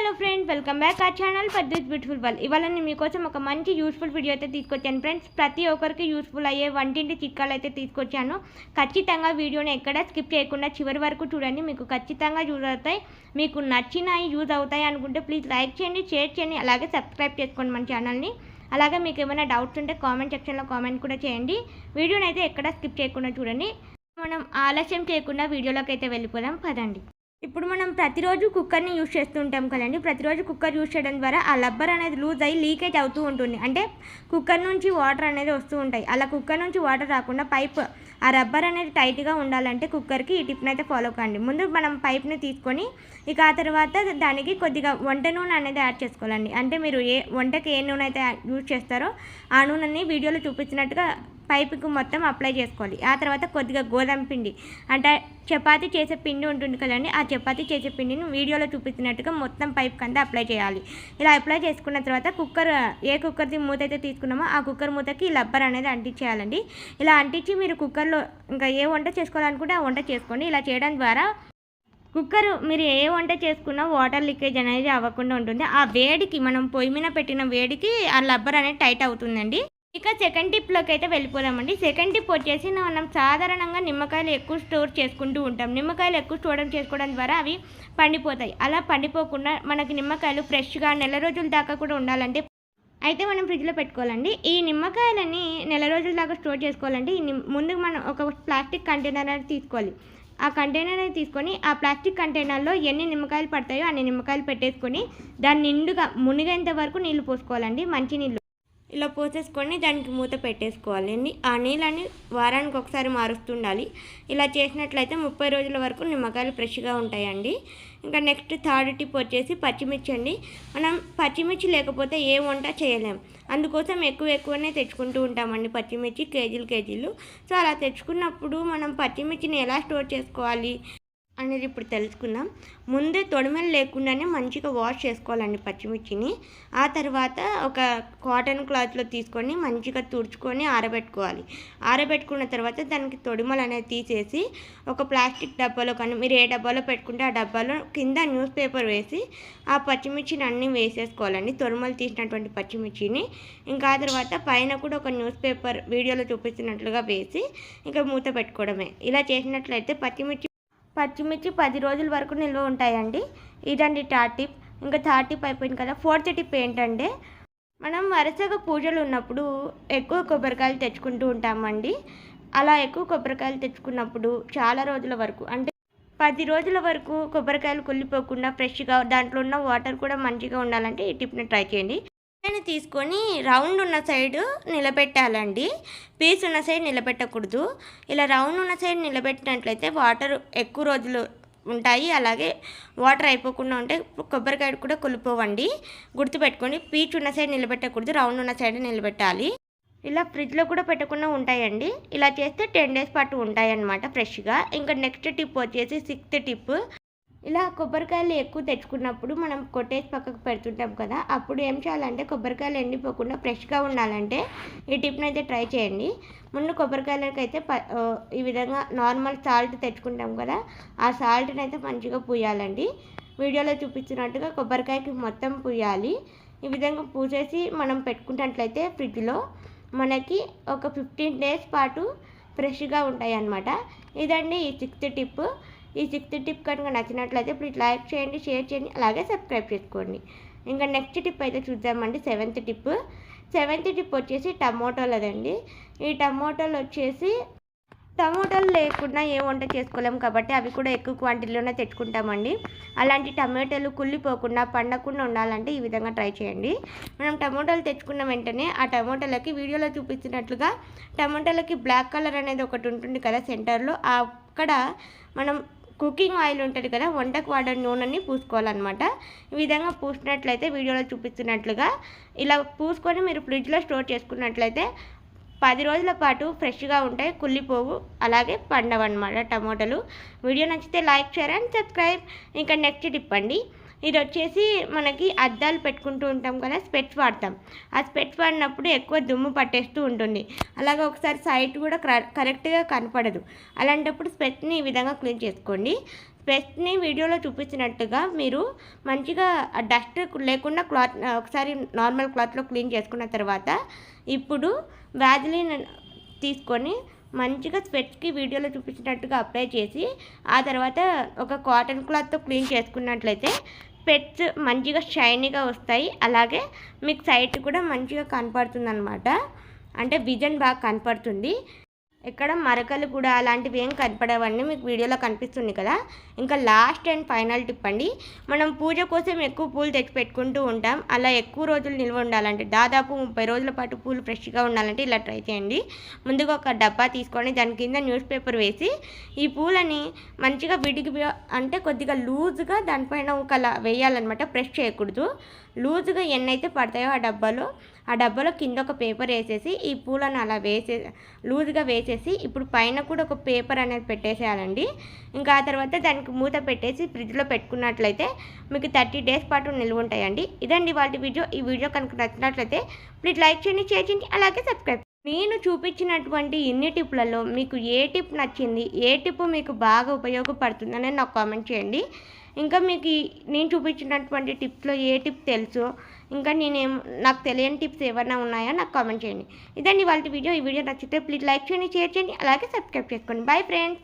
Hello friends, welcome back ఆ channel for this beautiful world. ఇవాళ నేను మీకోసం ఒక మంచి యూస్ఫుల్ వీడియో అయితే తీసుకొచ్చాను ఫ్రెండ్స్. ప్రతి ఒక్కరికి యూస్ఫుల్ అయ్యే వంటింటి చిట్కాలు అయితే తీసుకొచ్చాను. ఖచ్చితంగా వీడియోని ఎక్కడ స్కిప్ చేయకుండా చివరి వరకు చూడండి. మీకు ఖచ్చితంగా యూజ్ అవుతాయి. మీకు నచ్చినాయి యూజ్ అవుతాయి అనుకుంటే ప్లీజ్ లైక్ చేయండి, షేర్ చేయండి, అలాగే సబ్స్క్రైబ్ చేసుకోండి మన ఛానల్ని. అలాగే మీకు ఏమైనా డౌట్స్ ఉంటే కామెంట్ సెక్షన్లో కామెంట్ కూడా చేయండి. వీడియోని అయితే ఎక్కడ స్కిప్ చేయకుండా చూడండి. మనం ఆలస్యం చేయకుండా వీడియోలోకి అయితే వెళ్ళిపోదాం పదండి. ఇప్పుడు మనం ప్రతిరోజు కుక్కర్ని యూజ్ చేస్తూ ఉంటాం కదండి. ప్రతిరోజు కుక్కర్ యూజ్ చేయడం ద్వారా ఆ రబ్బర్ అనేది లూజ్ అయ్యి లీకేజ్ అవుతూ ఉంటుంది. అంటే కుక్కర్ నుంచి వాటర్ అనేది వస్తూ ఉంటాయి. అలా కుక్కర్ నుంచి వాటర్ రాకుండా పైప్ ఆ రబ్బర్ అనేది టైట్గా ఉండాలంటే కుక్కర్కి ఈ టిప్ని అయితే ఫాలో కండి. ముందు మనం పైప్ని తీసుకొని ఇక ఆ తర్వాత దానికి కొద్దిగా వంట నూనె అనేది యాడ్ చేసుకోవాలండి. అంటే మీరు వంటకి ఏ నూనె అయితే యూజ్ చేస్తారో ఆ నూనెని వీడియోలో చూపించినట్టుగా పైపుకి మొత్తం అప్లై చేసుకోవాలి. ఆ తర్వాత కొద్దిగా గోధుమ పిండి, అంటే చపాతీ చేసే పిండి ఉంటుంది కదండి, ఆ చపాతీ చేసే పిండిని వీడియోలో చూపించినట్టుగా మొత్తం పైప్కి అంతా అప్లై చేయాలి. ఇలా అప్లై చేసుకున్న తర్వాత ఏ కుక్కర్ది మూత అయితే తీసుకున్నామో ఆ కుక్కర్ మూతకి రబ్బర్ అనేది అంటించేయాలండి. ఇలా అంటించి మీరు కుక్కర్లో ఇంకా ఏ వంట చేసుకోవాలనుకుంటే ఆ వంట చేసుకోండి. ఇలా చేయడం ద్వారా కుక్కర్ మీరు ఏ వంట చేసుకున్నా వాటర్ లీకేజ్ అనేది అవ్వకుండా ఉంటుంది. ఆ వేడికి మనం పొయ్యి మీద పెట్టిన వేడికి ఆ రబ్బర్ అనేది టైట్ అవుతుందండి. ఇక సెకండ్ టిప్లోకి అయితే వెళ్ళిపోదామండి. సెకండ్ టిప్ వచ్చేసి మనం సాధారణంగా నిమ్మకాయలు ఎక్కువ స్టోర్ చేసుకుంటూ ఉంటాం. నిమ్మకాయలు ఎక్కువ స్టోర్ చేసుకోవడం ద్వారా అవి పండిపోతాయి. అలా పండిపోకుండా మనకి నిమ్మకాయలు ఫ్రెష్గా నెల రోజుల దాకా కూడా ఉండాలంటే అయితే మనం ఫ్రిడ్జ్లో పెట్టుకోవాలండి. ఈ నిమ్మకాయలని నెల రోజుల దాకా స్టోర్ చేసుకోవాలంటే ముందు మనం ఒక ప్లాస్టిక్ కంటైనర్ అనేది తీసుకోవాలి. ఆ కంటైనర్ అనేది తీసుకొని ఆ ప్లాస్టిక్ కంటైనర్లో ఎన్ని నిమ్మకాయలు పడతాయో అన్ని నిమ్మకాయలు పెట్టేసుకొని దాన్ని నిండుగా మునిగేంత వరకు నీళ్లు పోసుకోవాలండి. మంచి నీళ్ళు ఇలా పోసేసుకొని దానికి మూత పెట్టేసుకోవాలండి. ఆ నీళ్ళని వారానికి ఒకసారి మారుస్తుండాలి. ఇలా చేసినట్లయితే 30 రోజుల వరకు నిమ్మకాయలు ఫ్రెష్గా ఉంటాయండి. ఇంకా నెక్స్ట్ థర్డ్ టిప్ వచ్చేసి పచ్చిమిర్చి అండి. మనం పచ్చిమిర్చి లేకపోతే ఏ వంట చేయలేం. అందుకోసం ఎక్కువనే తెచ్చుకుంటూ ఉంటామండి పచ్చిమిర్చి, కేజీలు. సో అలా తెచ్చుకున్నప్పుడు మనం పచ్చిమిర్చిని ఎలా స్టోర్ చేసుకోవాలి అనేది ఇప్పుడు తెలుసుకుందాం. ముందే తొడిమెలు లేకుండానే మంచిగా వాష్ చేసుకోవాలండి పచ్చిమిర్చిని. ఆ తర్వాత ఒక కాటన్ క్లాత్లో తీసుకొని మంచిగా తుడుచుకొని ఆరబెట్టుకోవాలి. ఆరబెట్టుకున్న తర్వాత దానికి తొడిమలు అనేది తీసేసి ఒక ప్లాస్టిక్ డబ్బాలో, కానీ మీరు ఏ డబ్బాలో పెట్టుకుంటే ఆ డబ్బాలో కింద న్యూస్ పేపర్ వేసి ఆ పచ్చిమిర్చిని అన్నీ వేసేసుకోవాలండి. తొడిమలు తీసినటువంటి పచ్చిమిర్చిని. ఇంకా ఆ తర్వాత పైన కూడా ఒక న్యూస్ పేపర్ వీడియోలో చూపిస్తున్నట్లుగా వేసి ఇంకా మూత పెట్టుకోవడమే. ఇలా చేసినట్లయితే పచ్చిమిర్చి 10 రోజుల వరకు నిల్వ ఉంటాయండి. ఇదండి థర్డ్ టిప్. ఇంకా థర్డ్ టిప్ అయిపోయింది కదా. ఫోర్త్ టిప్ ఏంటంటే మనం వరుసగా పూజలు ఉన్నప్పుడు ఎక్కువ కొబ్బరికాయలు తెచ్చుకుంటూ ఉంటామండి. అలా ఎక్కువ కొబ్బరికాయలు తెచ్చుకున్నప్పుడు చాలా రోజుల వరకు, అంటే 10 రోజుల వరకు కొబ్బరికాయలు కుళ్ళిపోకుండా ఫ్రెష్గా దాంట్లో ఉన్న వాటర్ కూడా మంచిగా ఉండాలంటే ఈ టిప్ని ట్రై చేయండి. తీసుకొని రౌండ్ ఉన్న సైడ్ నిలబెట్టాలండి. పీస్ ఉన్న సైడ్ నిలబెట్టకూడదు. ఇలా రౌండ్ ఉన్న సైడ్ నిలబెట్టినట్లయితే వాటర్ ఎక్కువ రోజులు ఉంటాయి. అలాగే వాటర్ అయిపోకుండా ఉంటే కొబ్బరికాయ కూడా కులిపోవండి. గుర్తుపెట్టుకొని పీచ్ ఉన్న సైడ్ నిలబెట్టకూడదు, రౌండ్ ఉన్న సైడ్ నిలబెట్టాలి. ఇలా ఫ్రిడ్జ్లో కూడా పెట్టకుండా ఉంటాయండి. ఇలా చేస్తే 10 డేస్ పాటు ఉంటాయి అన్నమాట ఫ్రెష్గా. ఇంకా నెక్స్ట్ టిప్ వచ్చేసి 6th టిప్. ఇలా కొబ్బరికాయలు ఎక్కువ తెచ్చుకున్నప్పుడు మనం కొట్టేసి పక్కకు పెడుతుంటాం కదా. అప్పుడు ఏం చేయాలంటే కొబ్బరికాయలు ఎండిపోకుండా ఫ్రెష్గా ఉండాలంటే ఈ టిప్ని అయితే ట్రై చేయండి. ముందు కొబ్బరికాయలకి అయితే ఈ విధంగా నార్మల్ సాల్ట్ తెచ్చుకుంటాం కదా, ఆ సాల్ట్ని అయితే మంచిగా పూయాలండి. వీడియోలో చూపించినట్టుగా కొబ్బరికాయకి మొత్తం పూయాలి. ఈ విధంగా పూసేసి మనం పెట్టుకున్నట్లయితే ఫ్రిడ్జ్లో మనకి ఒక 15 డేస్ పాటు ఫ్రెష్గా ఉంటాయి అన్నమాట. ఇదండి ఈ 6th టిప్. ఈ 6th టిప్ కనుక నచ్చినట్లయితే ప్లీజ్ లైక్ చేయండి, షేర్ చేయండి, అలాగే సబ్స్క్రైబ్ చేసుకోండి. ఇంకా నెక్స్ట్ టిప్ అయితే చూద్దామండి. 7th tip. 7th టిప్ వచ్చేసి టమోటాలదండి. ఈ టమోటాలు వచ్చేసి టమోటాలు లేకుండా ఏ వంట చేసుకోలేము కాబట్టి అవి కూడా ఎక్కువ క్వాంటిటీలోనే తెచ్చుకుంటామండి. అలాంటి టమాటాలు కుళ్ళిపోకుండా పండకుండా ఉండాలంటే ఈ విధంగా ట్రై చేయండి. మనం టమోటాలు తెచ్చుకున్న వెంటనే ఆ టమోటాలకి వీడియోలో చూపిస్తున్నట్లుగా టమోటాలకి బ్లాక్ కలర్ అనేది ఒకటి ఉంటుంది కదా సెంటర్లో, అక్కడ మనం కుకింగ్ ఆయిల్ ఉంటుంది కదా, వంటకు వాడే నూనెని పూసుకోవాలన్నమాట. ఈ విధంగా పూసినట్లయితే వీడియోలో చూపిస్తున్నట్లుగా ఇలా పూసుకొని మీరు ఫ్రిడ్జ్లో స్టోర్ చేసుకున్నట్లయితే 10 రోజుల పాటు ఫ్రెష్గా ఉంటాయి, కుళ్ళిపోవు, అలాగే పండవన్నమాట టమోటాలు. వీడియో నచ్చితే లైక్, షేర్ అండ్ సబ్స్క్రైబ్. ఇంకా నెక్స్ట్ టిప్ అండి. ఇది వచ్చేసి మనకి అద్దాలు పెట్టుకుంటూ ఉంటాం కదా, స్పెట్స్ వాడతాం. ఆ స్పెట్స్ వాడినప్పుడు ఎక్కువ దుమ్ము పట్టేస్తూ ఉంటుంది. అలాగే ఒకసారి సైట్ కూడా కరెక్ట్గా కనపడదు. అలాంటప్పుడు స్పెట్స్ని ఈ విధంగా క్లీన్ చేసుకోండి. పెస్ట్ని వీడియోలో చూపించినట్టుగా మీరు మంచిగా డస్ట్ లేకుండా క్లాత్ ఒకసారి నార్మల్ క్లాత్లో క్లీన్ చేసుకున్న తర్వాత ఇప్పుడు వ్యాజిలిన్ తీసుకొని మంచిగా స్పెట్స్కి వీడియోలో చూపించినట్టుగా అప్లై చేసి ఆ తర్వాత ఒక కాటన్ క్లాత్తో క్లీన్ చేసుకున్నట్లయితే స్పెట్స్ మంచిగా షైనీగా వస్తాయి. అలాగే మీకు సైట్ కూడా మంచిగా కనపడుతుంది అనమాట. అంటే విజన్ బాగా కనపడుతుంది. ఎక్కడ మరకలు కూడా అలాంటివి ఏం కనపడవండి, మీకు వీడియోలో కనిపిస్తుంది కదా. ఇంకా లాస్ట్ అండ్ ఫైనల్ టిప్ అండి, మనం పూజ కోసం ఎక్కువ పూలు తెచ్చి పెట్టుకుంటూ ఉంటాం. అలా ఎక్కువ రోజులు నిల్వ ఉండాలంటే దాదాపు 30 రోజుల పాటు పూలు ఫ్రెష్గా ఉండాలంటే ఇలా ట్రై చేయండి. ముందుగా ఒక డబ్బా తీసుకొని దాని కింద న్యూస్ పేపర్ వేసి ఈ పూలని మంచిగా విడిగి అంటే కొద్దిగా లూజ్గా దానిపైన ఒకలా వేయాలన్నమాట. ప్రెస్ చేయకూడదు. లూజ్గా ఎన్నైతే పడతాయో ఆ డబ్బాలో కింద ఒక పేపర్ వేసేసి ఈ పూలను అలా లూజ్గా వేసేసి ఇప్పుడు పైన కూడా ఒక పేపర్ అనేది పెట్టేసేయాలండి. ఇంకా ఆ తర్వాత దానికి మూత పెట్టేసి ఫ్రిడ్జ్లో పెట్టుకున్నట్లయితే మీకు 30 డేస్ పాటు నిల్వ ఉంటాయండి. ఇదండి వాటి వీడియో. ఈ వీడియో కనుక నచ్చినట్లయితే ప్లీజ్ లైక్ చేయండి, షేర్ చేయండి, అలాగే సబ్స్క్రైబ్. నేను చూపించినటువంటి ఇన్ని టిప్లలో మీకు ఏ టిప్ నచ్చింది, ఏ టిప్ మీకు బాగా ఉపయోగపడుతుందని నాకు కామెంట్ చేయండి. ఇంకా మీకు నేను చూపించినటువంటి టిప్స్లో ఏ టిప్ తెలుసో, ఇంకా నాకు తెలియని టిప్స్ ఏమైనా ఉన్నాయో నాకు కామెంట్ చేయండి. ఇదండి వాళ్ళ వీడియో. ఈ వీడియో నచ్చితే ప్లీజ్ లైక్ చేయండి, షేర్ చేయండి, అలాగే సబ్స్క్రైబ్ చేసుకోండి. Bye friends.